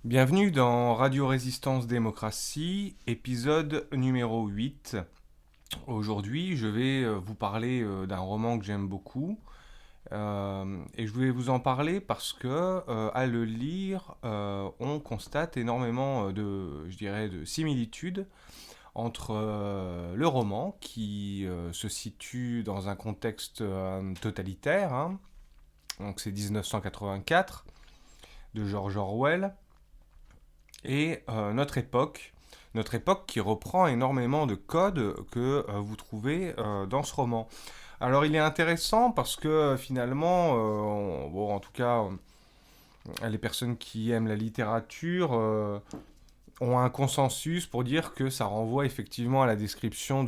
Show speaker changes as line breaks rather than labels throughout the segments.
Bienvenue dans Radio Résistance Démocratie, épisode numéro 8. Aujourd'hui, je vais vous parler d'un roman que j'aime beaucoup. Et je voulais vous en parler parce que, à le lire, on constate énormément de similitudes entre le roman, qui se situe dans un contexte totalitaire, hein. Donc c'est 1984, de George Orwell, et notre époque qui reprend énormément de codes que vous trouvez dans ce roman. Alors il est intéressant parce que finalement, en tout cas, les personnes qui aiment la littérature ont un consensus pour dire que ça renvoie effectivement à la description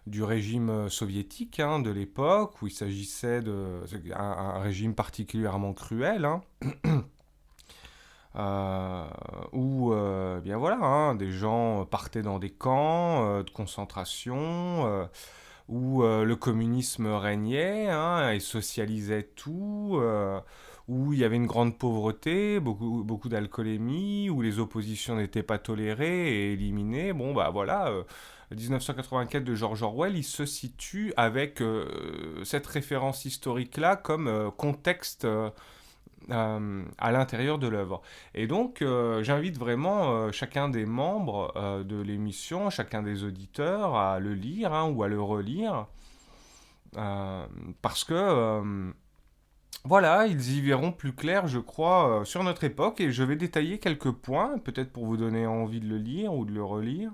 du régime soviétique, hein, de l'époque, où il s'agissait d'un régime particulièrement cruel, hein. Où bien voilà, hein, des gens partaient dans des camps de concentration, où le communisme régnait, hein, et socialisait tout, où il y avait une grande pauvreté, beaucoup d'alcoolémie, où les oppositions n'étaient pas tolérées et éliminées. Bon, bah voilà, 1984 de George Orwell, il se situe avec cette référence historique-là comme contexte à l'intérieur de l'œuvre. Et donc, j'invite vraiment chacun des membres de l'émission, chacun des auditeurs à le lire, hein, ou à le relire, parce que, voilà, ils y verront plus clair, je crois, sur notre époque, et je vais détailler quelques points, peut-être pour vous donner envie de le lire ou de le relire,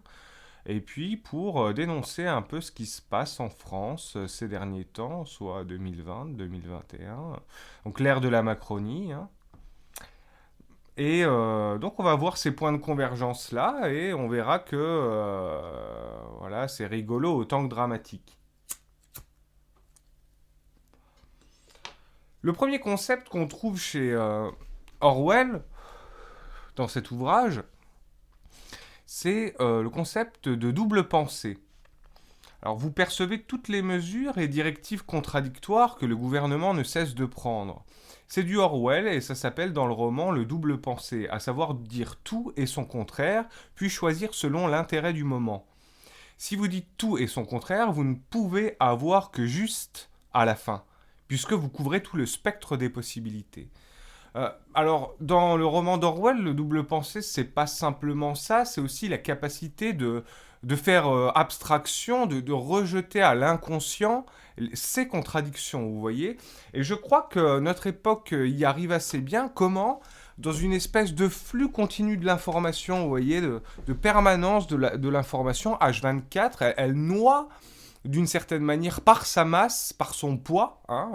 et puis pour dénoncer un peu ce qui se passe en France ces derniers temps, soit 2020, 2021, donc l'ère de la Macronie, hein. Et donc on va voir ces points de convergence là et on verra que voilà, c'est rigolo autant que dramatique. Le premier concept qu'on trouve chez Orwell dans cet ouvrage, c'est le concept de double pensée. Alors vous percevez toutes les mesures et directives contradictoires que le gouvernement ne cesse de prendre. C'est du Orwell et ça s'appelle dans le roman le double pensée, à savoir dire tout et son contraire, puis choisir selon l'intérêt du moment. Si vous dites tout et son contraire, vous ne pouvez avoir que juste à la fin, puisque vous couvrez tout le spectre des possibilités. Alors, dans le roman d'Orwell, le double pensée, c'est pas simplement ça, c'est aussi la capacité de faire abstraction, de rejeter à l'inconscient ces contradictions, vous voyez. Et je crois que notre époque y arrive assez bien. Comment ? Dans une espèce de flux continu de l'information, vous voyez, de permanence de l'information, H24, elle noie d'une certaine manière par sa masse, par son poids, hein,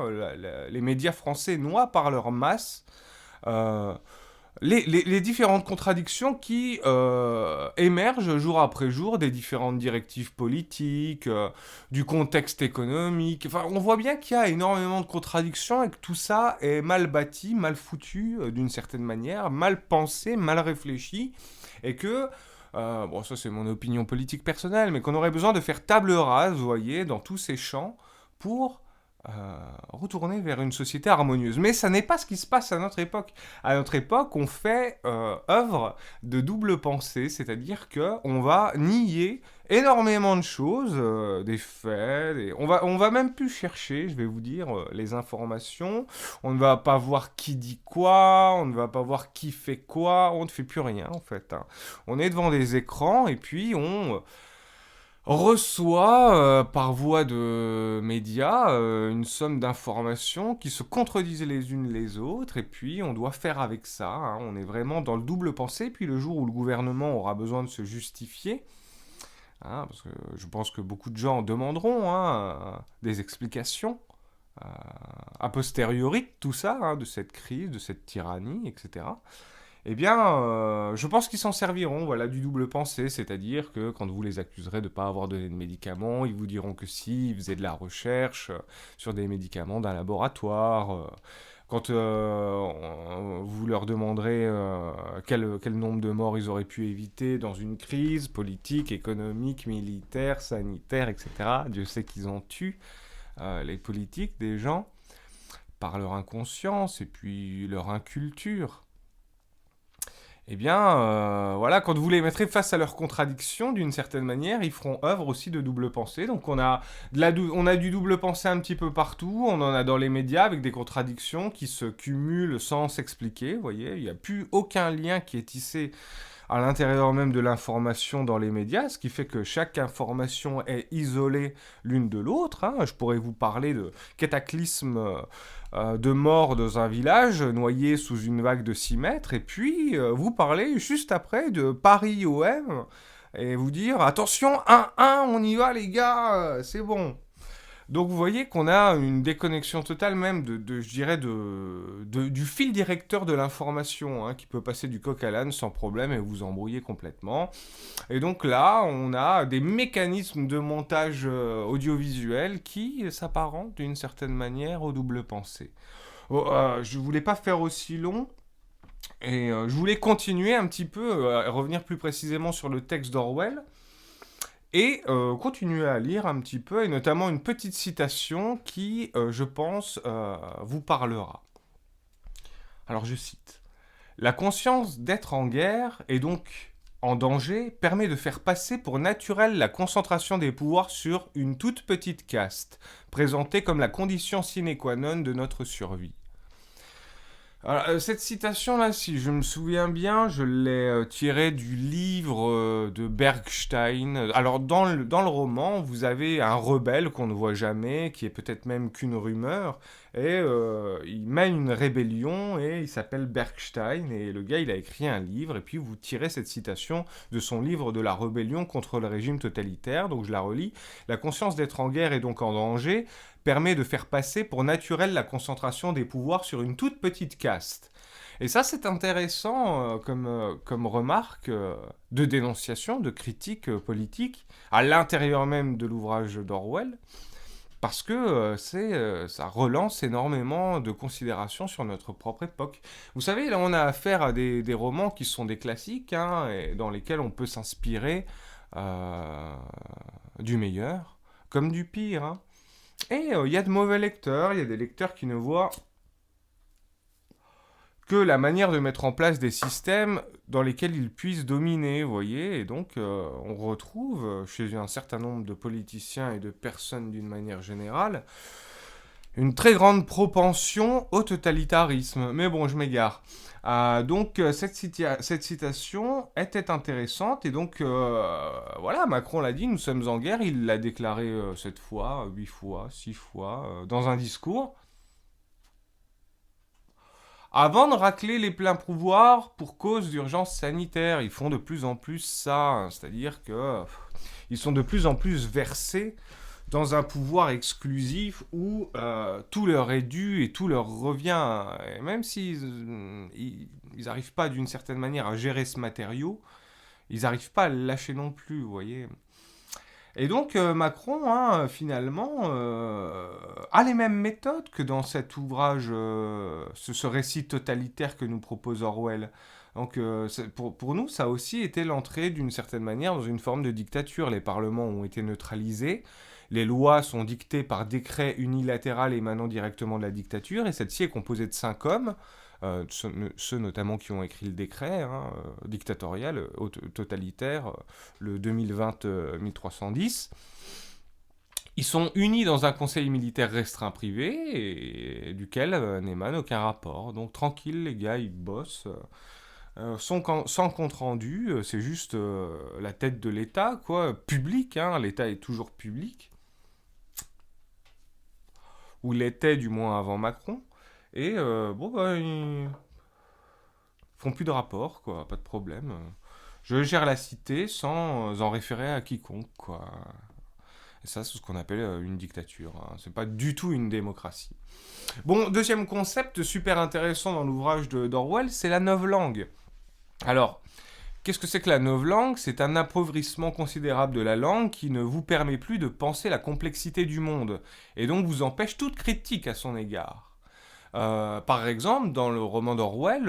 les médias français noient par leur masse euh, les différentes contradictions qui émergent jour après jour des différentes directives politiques, du contexte économique. Enfin, on voit bien qu'il y a énormément de contradictions et que tout ça est mal bâti, mal foutu d'une certaine manière, mal pensé, mal réfléchi, et que bon, ça c'est mon opinion politique personnelle, mais qu'on aurait besoin de faire table rase, vous voyez, dans tous ces champs, pour retourner vers une société harmonieuse. Mais ça n'est pas ce qui se passe à notre époque. À notre époque, on fait œuvre de double pensée, c'est-à-dire qu'on va nier énormément de choses, des faits, on va même plus chercher, je vais vous dire, les informations. On ne va pas voir qui dit quoi, on ne va pas voir qui fait quoi, on ne fait plus rien en fait, hein. On est devant des écrans et puis on reçoit par voie de médias une somme d'informations qui se contredisent les unes les autres, et puis on doit faire avec ça, hein. On est vraiment dans le double pensée, puis le jour où le gouvernement aura besoin de se justifier, hein, parce que je pense que beaucoup de gens demanderont, hein, des explications a posteriori de tout ça, hein, de cette crise, de cette tyrannie, etc. Eh bien, je pense qu'ils s'en serviront, voilà, du double pensée, c'est-à-dire que quand vous les accuserez de ne pas avoir donné de médicaments, ils vous diront que si, ils faisaient de la recherche sur des médicaments d'un laboratoire. Quand vous leur demanderez quel nombre de morts ils auraient pu éviter dans une crise politique, économique, militaire, sanitaire, etc. Dieu sait qu'ils ont tué les politiques des gens par leur inconscience et puis leur inculture. Eh bien, voilà, quand vous les mettrez face à leurs contradictions, d'une certaine manière, ils feront œuvre aussi de double pensée. Donc on a du double pensée un petit peu partout, on en a dans les médias avec des contradictions qui se cumulent sans s'expliquer, vous voyez, il n'y a plus aucun lien qui est tissé à l'intérieur même de l'information dans les médias, ce qui fait que chaque information est isolée l'une de l'autre. Hein. Je pourrais vous parler de cataclysmes de mort dans un village noyé sous une vague de 6 mètres, et puis vous parler juste après de Paris OM, et vous dire attention, 1-1, on y va les gars, c'est bon. Donc vous voyez qu'on a une déconnexion totale même je dirais, du fil directeur de l'information, hein, qui peut passer du coq à l'âne sans problème et vous embrouiller complètement. Et donc là, on a des mécanismes de montage audiovisuel qui s'apparentent d'une certaine manière au double pensée. Je voulais pas faire aussi long. Et je voulais continuer un petit peu, revenir plus précisément sur le texte d'Orwell, et continuer à lire un petit peu, et notamment une petite citation qui, je pense, vous parlera. Alors je cite. La conscience d'être en guerre, et donc en danger, permet de faire passer pour naturelle la concentration des pouvoirs sur une toute petite caste, présentée comme la condition sine qua non de notre survie. Alors, cette citation-là, si je me souviens bien, je l'ai tirée du livre de Bergstein. Alors, dans le roman, vous avez un rebelle qu'on ne voit jamais, qui est peut-être même qu'une rumeur, et il mène une rébellion, et il s'appelle Bergstein, et le gars, il a écrit un livre, et puis vous tirez cette citation de son livre de la rébellion contre le régime totalitaire, donc je la relis. La conscience d'être en guerre et donc en danger permet de faire passer pour naturelle la concentration des pouvoirs sur une toute petite caste. Et ça, c'est intéressant comme remarque de dénonciation, de critique politique, à l'intérieur même de l'ouvrage d'Orwell, parce que ça relance énormément de considérations sur notre propre époque. Vous savez, là, on a affaire à des romans qui sont des classiques, hein, et dans lesquels on peut s'inspirer du meilleur comme du pire, hein. Et il y a de mauvais lecteurs, il y a des lecteurs qui ne voient que la manière de mettre en place des systèmes dans lesquels ils puissent dominer, vous voyez. Et donc, on retrouve chez un certain nombre de politiciens et de personnes d'une manière générale une très grande propension au totalitarisme. Mais bon, je m'égare. Donc, cette citation était intéressante. Et donc, voilà, Macron l'a dit, nous sommes en guerre. Il l'a déclaré 7 fois, 8 fois, 6 fois, dans un discours. Avant de racler les pleins pouvoirs pour cause d'urgence sanitaire, ils font de plus en plus ça. Hein, c'est-à-dire que ils sont de plus en plus versés dans un pouvoir exclusif où tout leur est dû et tout leur revient. Et même s'ils n'arrivent pas d'une certaine manière à gérer ce matériau, ils n'arrivent pas à le lâcher non plus, vous voyez. Et donc Macron, hein, finalement, a les mêmes méthodes que dans cet ouvrage, ce récit totalitaire que nous propose Orwell. Donc pour nous, ça a aussi été l'entrée d'une certaine manière dans une forme de dictature. Les parlements ont été neutralisés, les lois sont dictées par décret unilatéral émanant directement de la dictature, et celle-ci est composée de 5 hommes, ceux notamment qui ont écrit le décret hein, dictatorial, totalitaire, le 2020-1310. Ils sont unis dans un conseil militaire restreint privé, et duquel n'émane aucun rapport. Donc tranquille, les gars, ils bossent. Sans compte rendu, c'est juste la tête de l'État, quoi, public, hein, l'État est toujours public, ou l'était du moins avant Macron, et bon, bah, ils font plus de rapport, quoi, pas de problème. Je gère la cité sans en référer à quiconque, quoi. Et ça, c'est ce qu'on appelle une dictature. Hein. C'est pas du tout une démocratie. Bon, deuxième concept super intéressant dans l'ouvrage d'Orwell, c'est la novlangue. Alors, qu'est-ce que c'est que la novlangue? C'est un appauvrissement considérable de la langue qui ne vous permet plus de penser la complexité du monde, et donc vous empêche toute critique à son égard. Par exemple, dans le roman d'Orwell,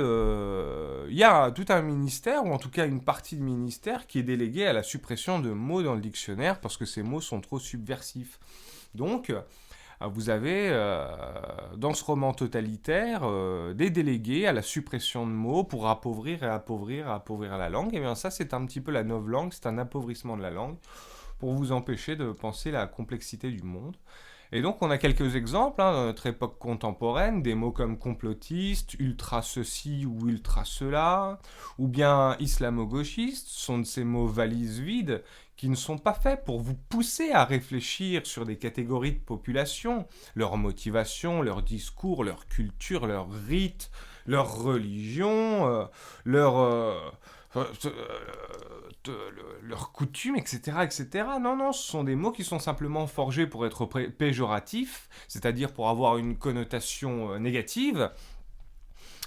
il y a tout un ministère, ou en tout cas une partie de ministère, qui est déléguée à la suppression de mots dans le dictionnaire parce que ces mots sont trop subversifs. Donc, vous avez dans ce roman totalitaire des délégués à la suppression de mots pour appauvrir et appauvrir et appauvrir la langue. Et bien ça, c'est un petit peu la novlangue, c'est un appauvrissement de la langue pour vous empêcher de penser la complexité du monde. Et donc on a quelques exemples dans notre époque contemporaine, des mots comme complotiste, ultra ceci ou ultra cela, ou bien islamo-gauchiste, sont de ces mots valises vides qui ne sont pas faits pour vous pousser à réfléchir sur des catégories de population, leur motivation, leur discours, leur culture, leurs rites, leur religion, leurs coutumes, etc., etc. Non, non, ce sont des mots qui sont simplement forgés pour être péjoratifs, c'est-à-dire pour avoir une connotation négative,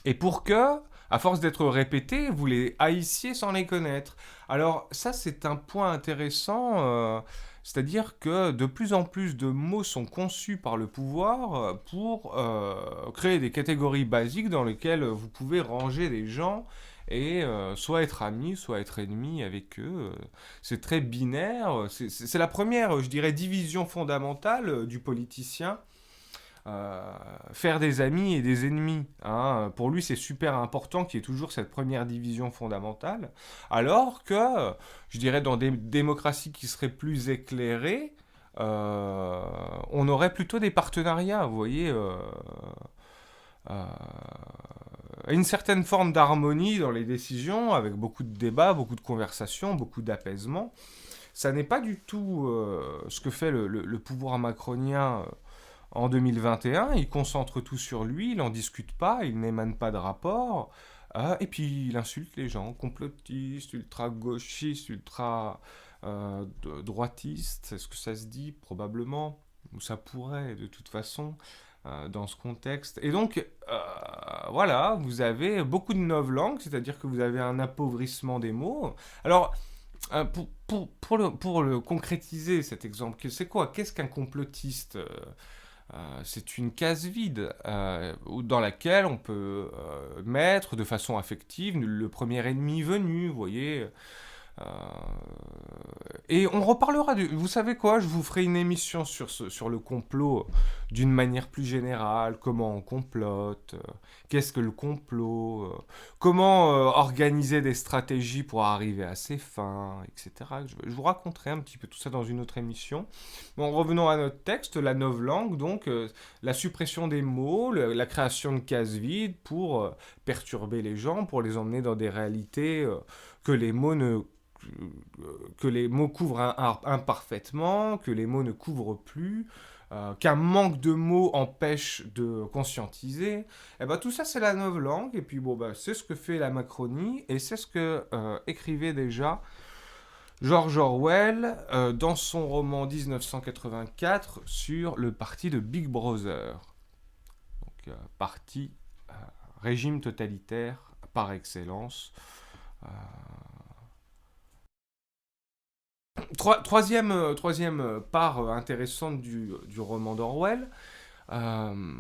et pour que, à force d'être répétés, vous les haïssiez sans les connaître. Alors ça, c'est un point intéressant, c'est-à-dire que de plus en plus de mots sont conçus par le pouvoir pour créer des catégories basiques dans lesquelles vous pouvez ranger des gens et soit être ami, soit être ennemi avec eux. C'est très binaire. C'est la première, je dirais, division fondamentale du politicien. Faire des amis et des ennemis. Hein. Pour lui, c'est super important qu'il y ait toujours cette première division fondamentale. Alors que, je dirais, dans des démocraties qui seraient plus éclairées, on aurait plutôt des partenariats, vous voyez, euh, une certaine forme d'harmonie dans les décisions, avec beaucoup de débats, beaucoup de conversations, beaucoup d'apaisement. Ça n'est pas du tout ce que fait le pouvoir macronien en 2021. Il concentre tout sur lui, il n'en discute pas, il n'émane pas de rapport. Et puis il insulte les gens, complotistes, ultra-gauchistes, ultra-droitistes. Est-ce que ça se dit? Probablement. Ou ça pourrait, de toute façon, dans ce contexte. Et donc, voilà, vous avez beaucoup de novlangue, c'est-à-dire que vous avez un appauvrissement des mots. Alors, pour le concrétiser, cet exemple, c'est quoi? Qu'est-ce qu'un complotiste? C'est une case vide dans laquelle on peut mettre de façon affective le premier ennemi venu, vous voyez. Euh, et on reparlera du... Vous savez quoi? Je vous ferai une émission sur le complot d'une manière plus générale. Comment on complote? Qu'est-ce que le complot? Comment organiser des stratégies pour arriver à ses fins, etc. Je vous raconterai un petit peu tout ça dans une autre émission. Bon, revenons à notre texte, la novlangue, donc la suppression des mots, la création de cases vides pour perturber les gens, pour les emmener dans des réalités que les mots ne que les mots couvrent imparfaitement, que les mots ne couvrent plus, qu'un manque de mots empêche de conscientiser. Et ben, tout ça, c'est la novlangue. Et puis, bon, ben, c'est ce que fait la Macronie et c'est ce que écrivait déjà George Orwell dans son roman 1984 sur le parti de Big Brother. Donc, parti, régime totalitaire par excellence. Euh, troisième part intéressante du roman d'Orwell, euh,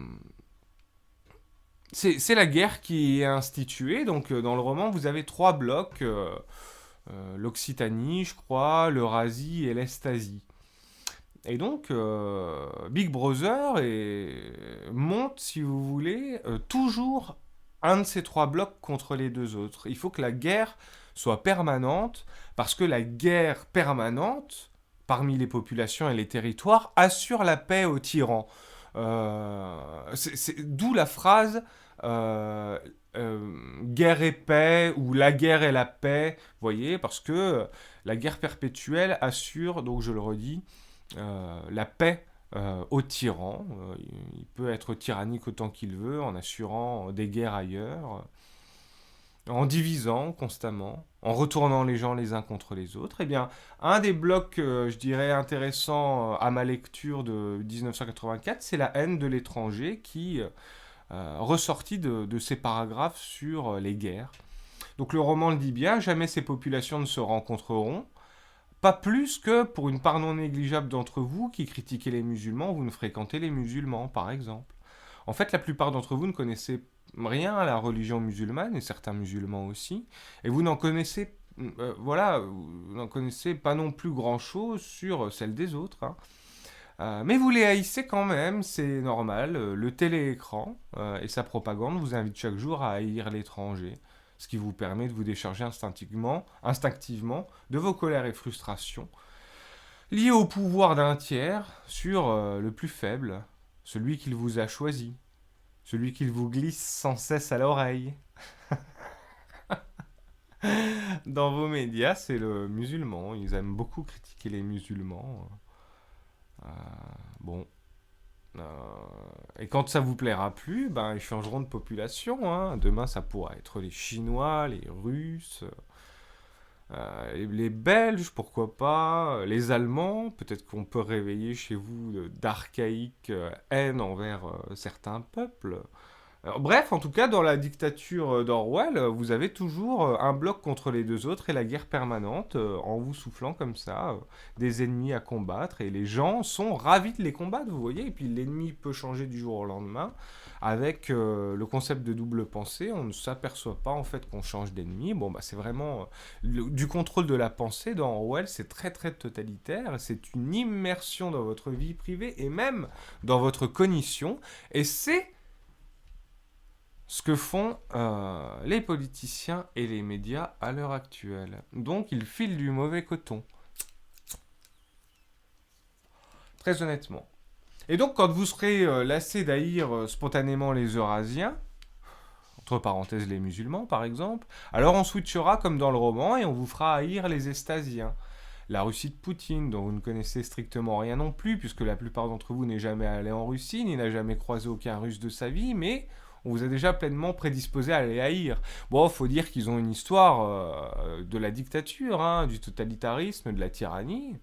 c'est la guerre qui est instituée. Donc dans le roman, vous avez trois blocs, l'Occitanie, je crois, l'Eurasie et l'Estasie. Et donc, Big Brother monte, si vous voulez, toujours un de ces trois blocs contre les deux autres. Il faut que la guerre soit permanente, parce que la guerre permanente, parmi les populations et les territoires, assure la paix aux tyrans. D'où la phrase guerre et paix, ou la guerre et la paix, vous voyez, parce que la guerre perpétuelle assure, donc je le redis, la paix au tyran. Il peut être tyrannique autant qu'il veut en assurant des guerres ailleurs, en divisant constamment, en retournant les gens les uns contre les autres. Eh bien, un des blocs, je dirais, intéressants à ma lecture de 1984, c'est la haine de l'étranger qui ressortit de ces paragraphes sur les guerres. Donc le roman le dit bien, jamais ces populations ne se rencontreront. Pas plus que pour une part non négligeable d'entre vous qui critiquez les musulmans, vous ne fréquentez les musulmans, par exemple. En fait, la plupart d'entre vous ne connaissez rien à la religion musulmane, et certains musulmans aussi, et vous n'en connaissez, voilà, vous n'en connaissez pas non plus grand-chose sur celle des autres, hein. Mais vous les haïssez quand même, c'est normal. Le téléécran et sa propagande vous invitent chaque jour à haïr l'étranger, ce qui vous permet de vous décharger instinctivement de vos colères et frustrations liées au pouvoir d'un tiers sur le plus faible, celui qu'il vous a choisi, celui qu'il vous glisse sans cesse à l'oreille. Dans vos médias, c'est le musulman. Ils aiment beaucoup critiquer les musulmans. Euh, bon. Euh, et quand ça vous plaira plus, ben, ils changeront de population, hein. Demain, ça pourra être les Chinois, les Russes, les Belges, pourquoi pas, les Allemands. Peut-être qu'on peut réveiller chez vous d'archaïques haine envers certains peuples. Alors, bref, en tout cas, dans la dictature d'Orwell, vous avez toujours un bloc contre les deux autres et la guerre permanente en vous soufflant comme ça des ennemis à combattre. Et les gens sont ravis de les combattre, vous voyez. Et puis l'ennemi peut changer du jour au lendemain. Avec le concept de double pensée, on ne s'aperçoit pas en fait qu'on change d'ennemi. Bon, bah, c'est vraiment du contrôle de la pensée dans Orwell, c'est très très totalitaire. C'est une immersion dans votre vie privée et même dans votre cognition. Et c'est ce que font les politiciens et les médias à l'heure actuelle. Donc ils filent du mauvais coton. Très honnêtement. Et donc quand vous serez lassé d'haïr spontanément les Eurasiens, entre parenthèses les musulmans par exemple, alors on switchera comme dans le roman et on vous fera haïr les Estasiens. La Russie de Poutine, dont vous ne connaissez strictement rien non plus, puisque la plupart d'entre vous n'est jamais allé en Russie, ni n'a jamais croisé aucun Russe de sa vie, mais on vous a déjà pleinement prédisposé à les haïr. Bon, faut dire qu'ils ont une histoire de la dictature, hein, du totalitarisme, de la tyrannie.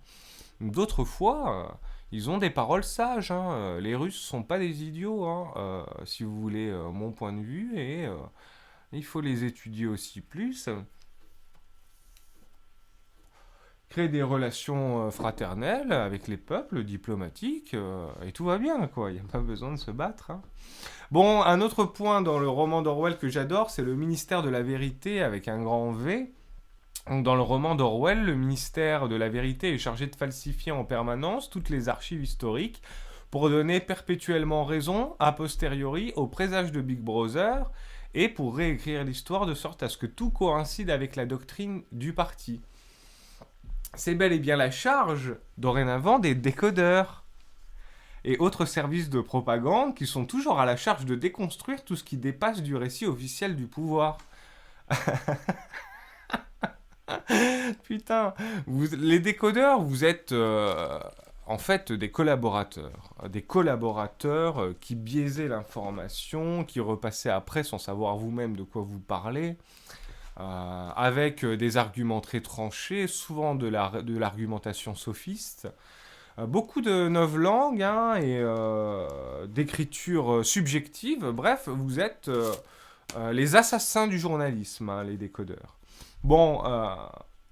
D'autres fois, ils ont des paroles sages, hein. Les Russes sont pas des idiots, hein, si vous voulez mon point de vue, et il faut les étudier aussi plus. Créer des relations fraternelles avec les peuples, diplomatiques, et tout va bien, quoi. Il n'y a pas besoin de se battre, hein. Bon, un autre point dans le roman d'Orwell que j'adore, c'est le ministère de la vérité avec un grand V. Donc, dans le roman d'Orwell, le ministère de la vérité est chargé de falsifier en permanence toutes les archives historiques pour donner perpétuellement raison, a posteriori, au présage de Big Brother et pour réécrire l'histoire de sorte à ce que tout coïncide avec la doctrine du parti. C'est bel et bien la charge, dorénavant, des décodeurs et autres services de propagande qui sont toujours à la charge de déconstruire tout ce qui dépasse du récit officiel du pouvoir. Putain, les décodeurs, vous êtes en fait des collaborateurs qui biaisaient l'information, qui repassaient après sans savoir vous-même de quoi vous parlez, avec des arguments très tranchés, souvent de l'argumentation sophiste. Beaucoup de novlangues hein, et d'écriture subjective. Bref, vous êtes les assassins du journalisme, hein, les décodeurs. Bon,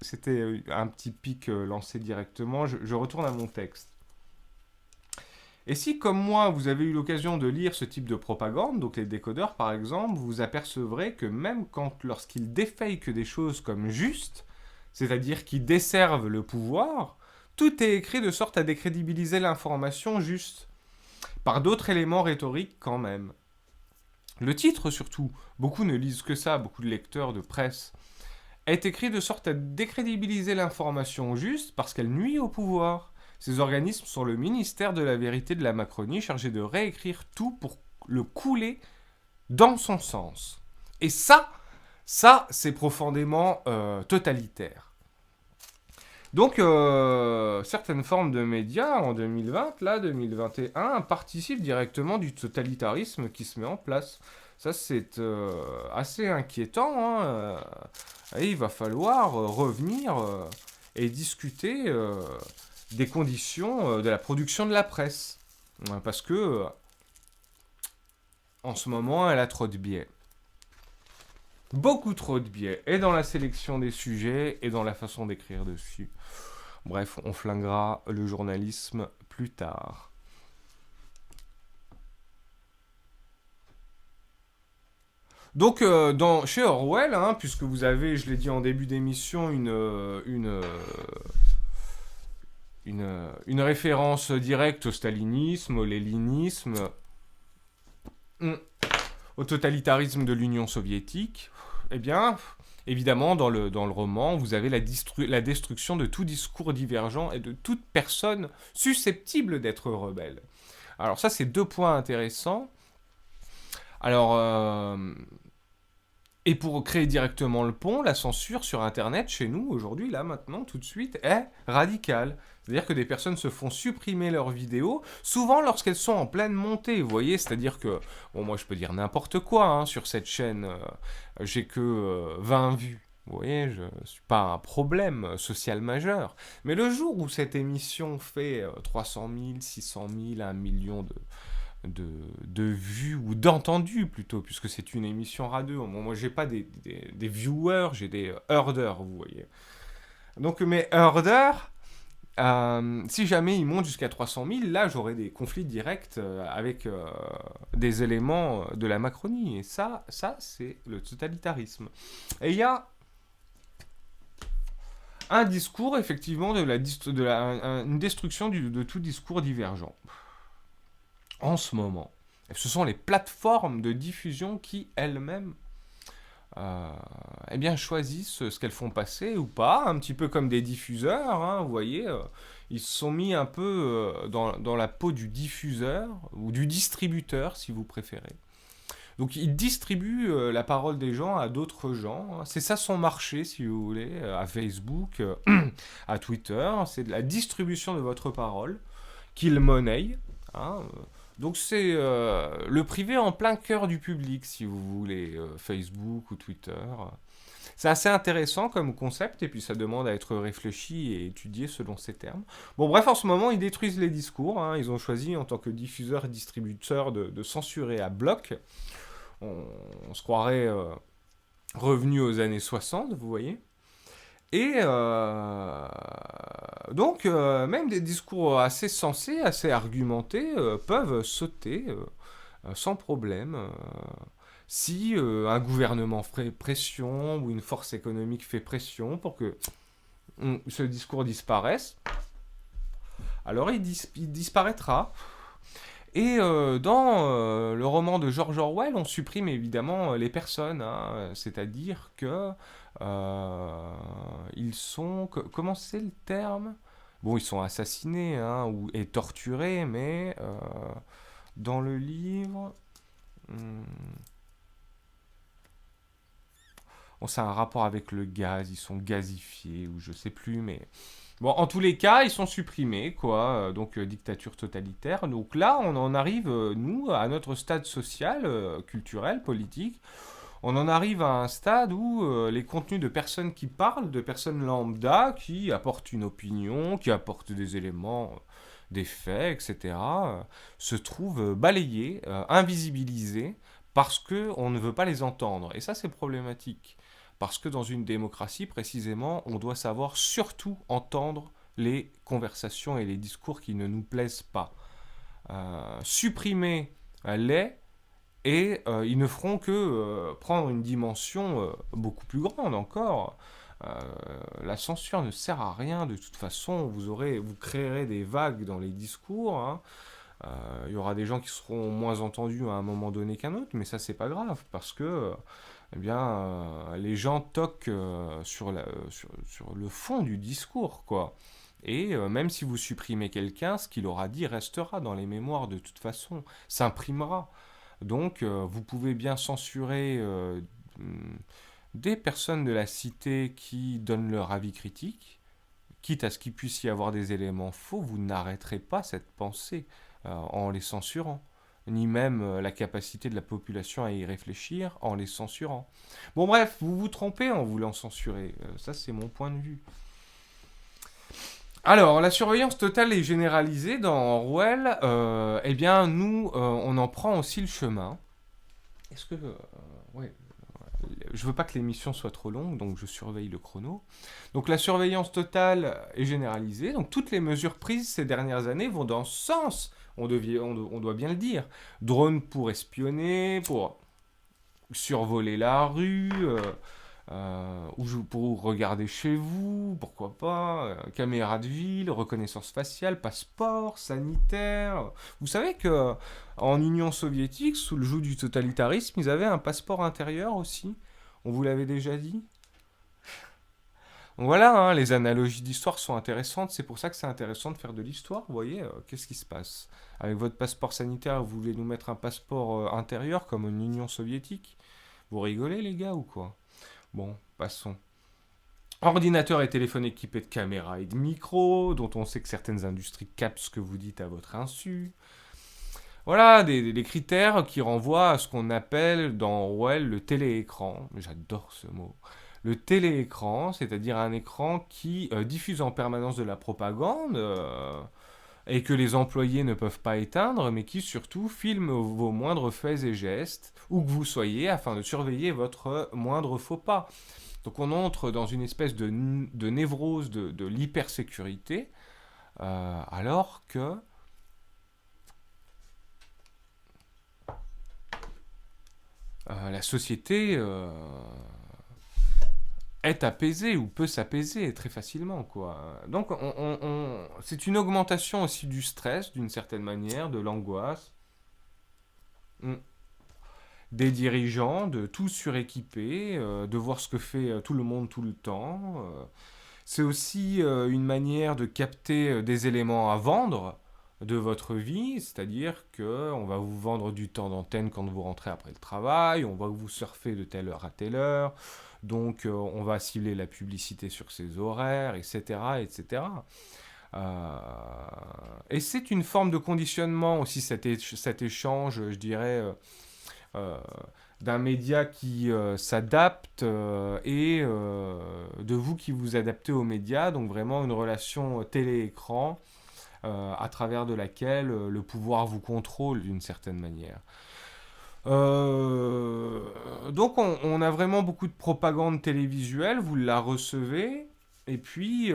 c'était un petit pic lancé directement. Je retourne à mon texte. Et si, comme moi, vous avez eu l'occasion de lire ce type de propagande, donc les décodeurs par exemple, vous apercevrez que même lorsqu'ils défakent des choses comme justes, c'est-à-dire qu'ils desservent le pouvoir, tout est écrit de sorte à décrédibiliser l'information juste, par d'autres éléments rhétoriques quand même. Le titre surtout, beaucoup ne lisent que ça, beaucoup de lecteurs de presse, est écrit de sorte à décrédibiliser l'information juste parce qu'elle nuit au pouvoir. Ces organismes sont le ministère de la vérité de la Macronie chargé de réécrire tout pour le couler dans son sens. Et ça c'est profondément totalitaire. Donc, certaines formes de médias en 2020, là, 2021, participent directement du totalitarisme qui se met en place. Ça, c'est assez inquiétant, hein. Et il va falloir revenir et discuter des conditions de la production de la presse. Parce que, en ce moment, elle a trop de biais. Beaucoup trop de biais, et dans la sélection des sujets, et dans la façon d'écrire dessus. Bref, on flinguera le journalisme plus tard. Donc, chez Orwell, hein, puisque vous avez, je l'ai dit en début d'émission, une référence directe au stalinisme, au léninisme, au totalitarisme de l'Union soviétique, eh bien, évidemment, dans le roman, vous avez la destruction de tout discours divergent et de toute personne susceptible d'être rebelle. Alors ça, c'est deux points intéressants. Alors, et pour créer directement le pont, la censure sur Internet, chez nous, aujourd'hui, là, maintenant, tout de suite, est radicale. C'est-à-dire que des personnes se font supprimer leurs vidéos, souvent lorsqu'elles sont en pleine montée, vous voyez. C'est-à-dire que, bon, moi, je peux dire n'importe quoi, hein, sur cette chaîne, j'ai que 20 vues. Vous voyez, je ne suis pas un problème social majeur. Mais le jour où cette émission fait 300 000, 600 000, 1 million de vues, ou d'entendus plutôt, puisque c'est une émission radio. Moi, j'ai pas des viewers, j'ai des herders, vous voyez. Donc, mes herders, si jamais ils montent jusqu'à 300 000, là, j'aurai des conflits directs avec des éléments de la Macronie. Et ça c'est le totalitarisme. Et il y a un discours, effectivement, une destruction de tout discours divergent. En ce moment. Ce sont les plateformes de diffusion qui, elles-mêmes, eh bien, choisissent ce qu'elles font passer ou pas, un petit peu comme des diffuseurs, hein, vous voyez, ils se sont mis un peu dans la peau du diffuseur, ou du distributeur, si vous préférez. Donc, ils distribuent la parole des gens à d'autres gens, hein. C'est ça son marché, si vous voulez, à Facebook, à Twitter, c'est de la distribution de votre parole, qu'ils monnaient, hein, donc c'est le privé en plein cœur du public, si vous voulez, Facebook ou Twitter. C'est assez intéressant comme concept, et puis ça demande à être réfléchi et étudié selon ces termes. Bon, bref, en ce moment, ils détruisent les discours, hein. Ils ont choisi, en tant que diffuseur et distributeur, de censurer à bloc. On se croirait revenu aux années 60, vous voyez. Et donc, même des discours assez sensés, assez argumentés, peuvent sauter sans problème. Si un gouvernement fait pression ou une force économique fait pression pour que ce discours disparaisse, alors il disparaîtra. Et dans le roman de George Orwell, on supprime évidemment les personnes, hein, c'est-à-dire que ils sont... Comment c'est le terme? Bon, ils sont assassinés, hein, et torturés, mais dans le livre... Bon, c'est un rapport avec le gaz, ils sont gazifiés, ou je sais plus, mais... Bon, en tous les cas, ils sont supprimés, quoi, donc dictature totalitaire. Donc là, on en arrive, nous, à notre stade social, culturel, politique. On en arrive à un stade où les contenus de personnes qui parlent, de personnes lambda, qui apportent une opinion, qui apportent des éléments, des faits, etc., se trouvent balayés, invisibilisés, parce qu'on ne veut pas les entendre. Et ça, c'est problématique. Parce que dans une démocratie, précisément, on doit savoir surtout entendre les conversations et les discours qui ne nous plaisent pas. Supprimer les et ils ne feront que prendre une dimension beaucoup plus grande encore. La censure ne sert à rien de toute façon. Vous créerez des vagues dans les discours, hein. Il y aura des gens qui seront moins entendus à un moment donné qu'un autre, mais ça c'est pas grave parce que eh bien, les gens toquent sur le fond du discours, quoi. Et même si vous supprimez quelqu'un, ce qu'il aura dit restera dans les mémoires de toute façon, s'imprimera. Donc, vous pouvez bien censurer des personnes de la cité qui donnent leur avis critique, quitte à ce qu'il puisse y avoir des éléments faux, vous n'arrêterez pas cette pensée en les censurant, ni même la capacité de la population à y réfléchir en les censurant. Bon bref, vous vous trompez en voulant censurer, ça c'est mon point de vue. Alors, la surveillance totale et généralisée dans Orwell, eh bien, nous, on en prend aussi le chemin. Est-ce que... ouais, je veux pas que l'émission soit trop longue, donc je surveille le chrono. Donc la surveillance totale est généralisée. Donc toutes les mesures prises ces dernières années vont dans ce sens. On doit bien le dire. Drone pour espionner, pour survoler la rue, ou pour regarder chez vous, pourquoi pas, caméra de ville, reconnaissance faciale, passeport, sanitaire. Vous savez que en Union soviétique, sous le joug du totalitarisme, ils avaient un passeport intérieur aussi. On vous l'avait déjà dit. Donc voilà, hein, les analogies d'histoire sont intéressantes. C'est pour ça que c'est intéressant de faire de l'histoire. Vous voyez, qu'est-ce qui se passe? Avec votre passeport sanitaire, vous voulez nous mettre un passeport intérieur comme en Union soviétique? Vous rigolez, les gars, ou quoi? Bon, passons. Ordinateur et téléphone équipés de caméras et de micros, dont on sait que certaines industries captent ce que vous dites à votre insu. Voilà, des critères qui renvoient à ce qu'on appelle dans Orwell le téléécran. J'adore ce mot. Le téléécran, c'est-à-dire un écran qui diffuse en permanence de la propagande et que les employés ne peuvent pas éteindre, mais qui surtout filme vos moindres faits et gestes, où que vous soyez, afin de surveiller votre moindre faux pas. Donc on entre dans une espèce de névrose de l'hypersécurité, alors que la société est apaisée ou peut s'apaiser très facilement, quoi. Donc c'est une augmentation aussi du stress, d'une certaine manière, de l'angoisse. Mm. Des dirigeants, de tout suréquiper, de voir ce que fait tout le monde tout le temps. C'est aussi une manière de capter des éléments à vendre de votre vie, c'est-à-dire que on va vous vendre du temps d'antenne quand vous rentrez après le travail, on va vous surfer de telle heure à telle heure, donc on va cibler la publicité sur ses horaires, etc., etc. Euh, et c'est une forme de conditionnement aussi cet échange, je dirais, euh, d'un média qui s'adapte de vous qui vous adaptez aux médias, donc vraiment une relation télé-écran à travers de laquelle le pouvoir vous contrôle d'une certaine manière. Euh, donc on a vraiment beaucoup de propagande télévisuelle, vous la recevez, et puis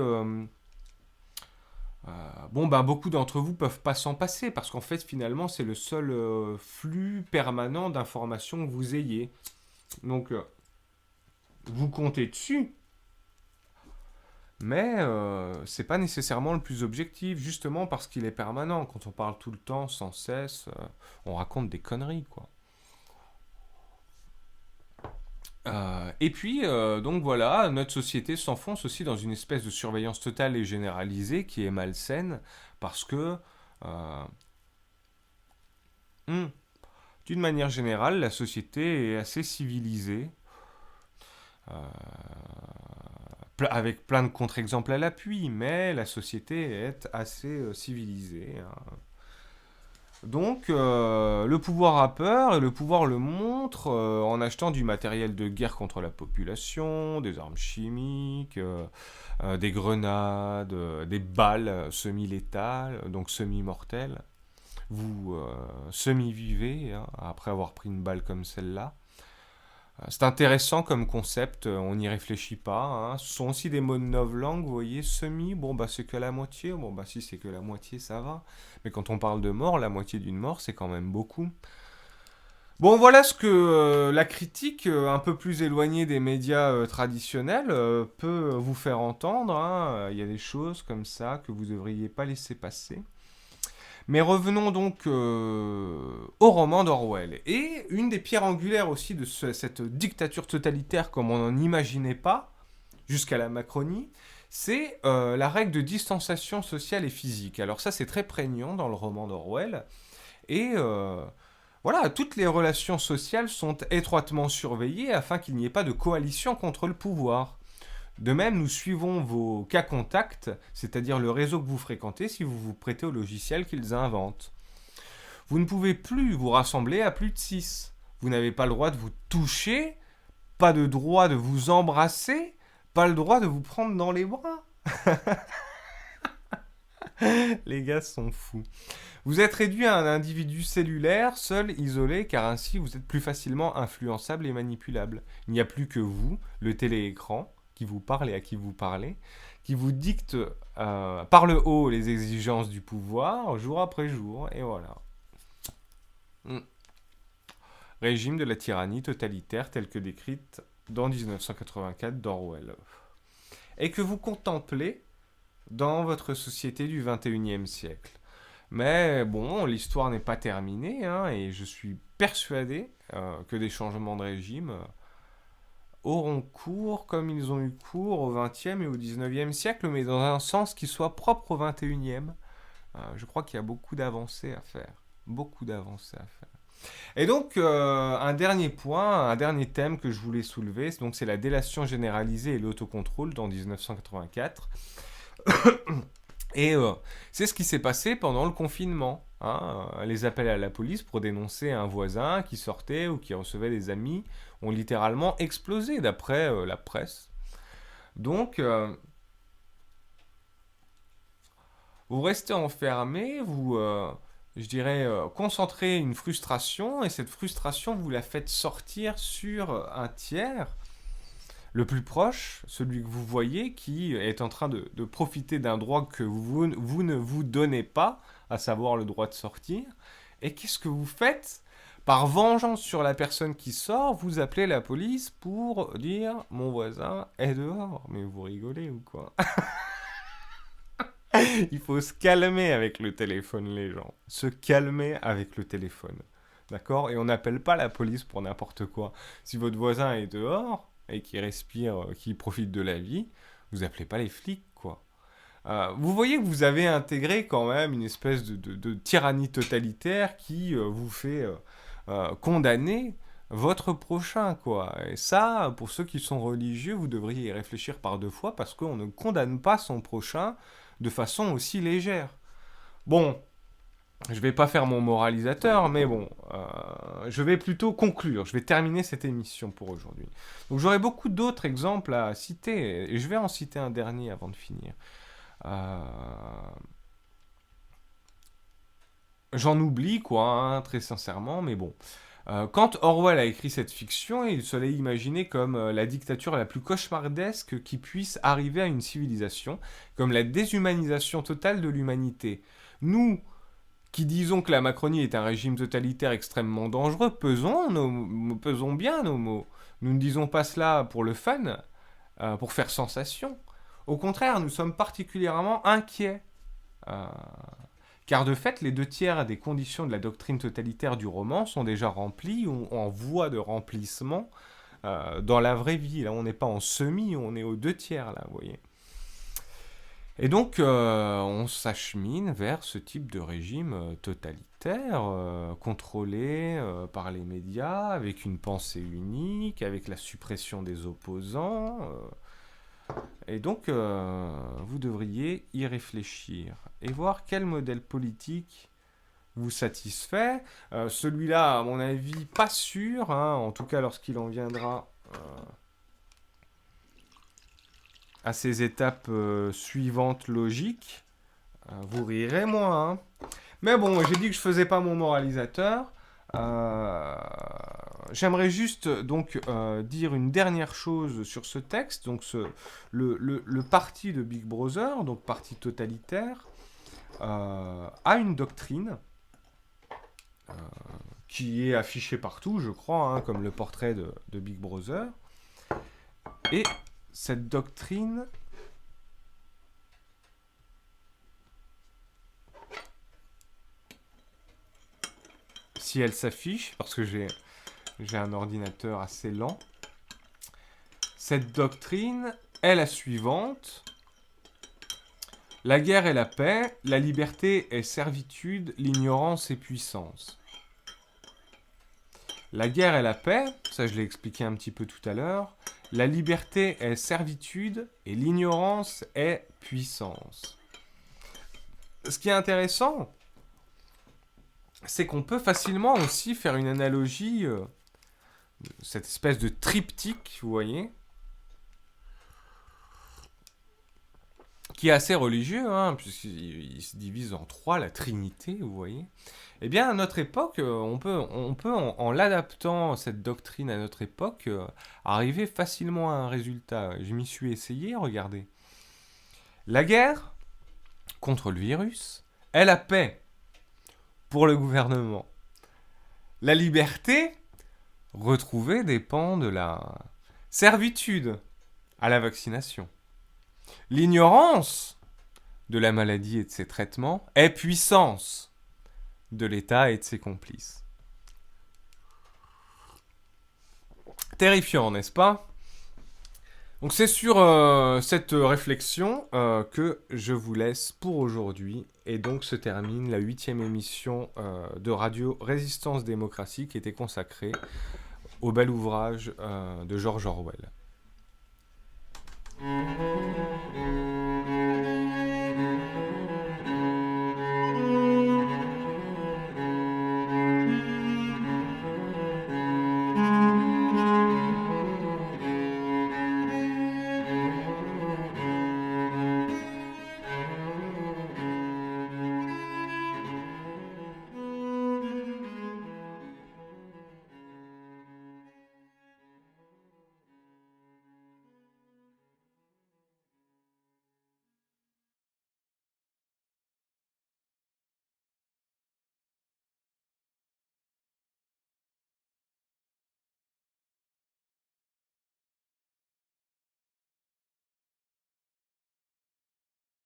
bon, ben, beaucoup d'entre vous peuvent pas s'en passer parce qu'en fait, finalement, c'est le seul flux permanent d'informations que vous ayez. Donc, vous comptez dessus, mais c'est pas nécessairement le plus objectif, justement parce qu'il est permanent. Quand on parle tout le temps, sans cesse, on raconte des conneries, quoi. Et puis, donc voilà, notre société s'enfonce aussi dans une espèce de surveillance totale et généralisée qui est malsaine parce que euh, hmm, d'une manière générale, la société est assez civilisée, euh, avec plein de contre-exemples à l'appui, mais la société est assez civilisée, hein. Donc, le pouvoir a peur et le pouvoir le montre en achetant du matériel de guerre contre la population, des armes chimiques, des grenades, des balles semi-létales, donc semi-mortelles. Vous semi-vivez hein, après avoir pris une balle comme celle-là. C'est intéressant comme concept, on n'y réfléchit pas, hein. Ce sont aussi des mots de novlangue, vous voyez, semi, bon bah c'est que la moitié, bon bah si c'est que la moitié ça va. Mais quand on parle de mort, la moitié d'une mort c'est quand même beaucoup. Bon voilà ce que la critique un peu plus éloignée des médias traditionnels peut vous faire entendre, hein. Il y a des choses comme ça que vous ne devriez pas laisser passer. Mais revenons donc au roman d'Orwell. Et une des pierres angulaires aussi de cette dictature totalitaire comme on n'en imaginait pas, jusqu'à la Macronie, c'est la règle de distanciation sociale et physique. Alors ça c'est très prégnant dans le roman d'Orwell. Et voilà, toutes les relations sociales sont étroitement surveillées afin qu'il n'y ait pas de coalition contre le pouvoir. De même, nous suivons vos cas contacts, c'est-à-dire le réseau que vous fréquentez si vous vous prêtez au logiciel qu'ils inventent. Vous ne pouvez plus vous rassembler à plus de 6. Vous n'avez pas le droit de vous toucher, pas de droit de vous embrasser, pas le droit de vous prendre dans les bras. Les gars sont fous. Vous êtes réduit à un individu cellulaire, seul, isolé, car ainsi vous êtes plus facilement influençable et manipulable. Il n'y a plus que vous, le téléécran, qui vous parle et à qui vous parlez, qui vous dicte par le haut les exigences du pouvoir, jour après jour, et voilà. Mm. Régime de la tyrannie totalitaire telle que décrite dans 1984 d'Orwell. Et que vous contemplez dans votre société du 21e siècle. Mais bon, l'histoire n'est pas terminée, hein, et je suis persuadé que des changements de régime auront cours comme ils ont eu cours au 20e et au 19e siècle, mais dans un sens qui soit propre au 21e. Je crois qu'il y a beaucoup d'avancées à faire. Beaucoup d'avancées à faire. Et donc, un dernier point, un dernier thème que je voulais soulever, c'est la délation généralisée et l'autocontrôle dans 1984. Et c'est ce qui s'est passé pendant le confinement. Hein. Les appels à la police pour dénoncer un voisin qui sortait ou qui recevait des amis ont littéralement explosé, d'après la presse. Donc, vous restez enfermé, vous, je dirais, concentrez une frustration, et cette frustration, vous la faites sortir sur un tiers, le plus proche, celui que vous voyez, qui est en train de profiter d'un droit que vous ne vous donnez pas, à savoir le droit de sortir. Et qu'est-ce que vous faites ? Par vengeance sur la personne qui sort, vous appelez la police pour dire « Mon voisin est dehors ». Mais vous rigolez ou quoi ? Il faut se calmer avec le téléphone, les gens. Se calmer avec le téléphone. D'accord ? Et on n'appelle pas la police pour n'importe quoi. Si votre voisin est dehors et qui respire, qui profite de la vie, vous appelez pas les flics, quoi. Vous voyez que vous avez intégré quand même une espèce de tyrannie totalitaire qui vous fait condamner votre prochain, quoi. Et ça, pour ceux qui sont religieux, vous devriez y réfléchir par deux fois parce qu'on ne condamne pas son prochain de façon aussi légère. Bon, je vais pas faire mon moralisateur, mais bon, je vais plutôt conclure. Je vais terminer cette émission pour aujourd'hui. Donc j'aurai beaucoup d'autres exemples à citer, et je vais en citer un dernier avant de finir. J'en oublie, quoi, hein, très sincèrement, mais bon. Quand Orwell a écrit cette fiction, il se l'est imaginé comme la dictature la plus cauchemardesque qui puisse arriver à une civilisation, comme la déshumanisation totale de l'humanité. Nous, qui disons que la Macronie est un régime totalitaire extrêmement dangereux, pesons bien nos mots. Nous ne disons pas cela pour le fun, pour faire sensation. Au contraire, nous sommes particulièrement inquiets. Car de fait, les 2 tiers des conditions de la doctrine totalitaire du roman sont déjà remplies ou en voie de remplissement dans la vraie vie. Là, on n'est pas en semi, on est aux 2 tiers, là, vous voyez. Et donc, on s'achemine vers ce type de régime totalitaire, contrôlé par les médias, avec une pensée unique, avec la suppression des opposants. Et donc, vous devriez y réfléchir et voir quel modèle politique vous satisfait. Celui-là, à mon avis, pas sûr, hein, en tout cas lorsqu'il en viendra à ces étapes suivantes logiques. Vous rirez, moi. Hein. Mais bon, j'ai dit que je faisais pas mon moralisateur. J'aimerais juste donc dire une dernière chose sur ce texte. Donc le parti de Big Brother, donc parti totalitaire, a une doctrine qui est affichée partout, je crois, hein, comme le portrait de Big Brother. Et cette doctrine si elle s'affiche, parce que j'ai un ordinateur assez lent. Cette doctrine est la suivante. La guerre est la paix, la liberté est servitude, l'ignorance est puissance. La guerre est la paix, ça je l'ai expliqué un petit peu tout à l'heure. La liberté est servitude et l'ignorance est puissance. Ce qui est intéressant, c'est qu'on peut facilement aussi faire une analogie, cette espèce de triptyque, vous voyez, qui est assez religieux, hein, puisqu'il se divise en trois, la Trinité, vous voyez. Eh bien, à notre époque, on peut en l'adaptant, cette doctrine à notre époque, arriver facilement à un résultat. Je m'y suis essayé, regardez. La guerre contre le virus est la paix pour le gouvernement. La liberté retrouvée dépend de la servitude à la vaccination. L'ignorance de la maladie et de ses traitements est puissance de l'État et de ses complices. Terrifiant, n'est-ce pas ? Donc c'est sur cette réflexion que je vous laisse pour aujourd'hui. Et donc se termine la 8e émission de Radio Résistance Démocratie qui était consacrée au bel ouvrage de George Orwell.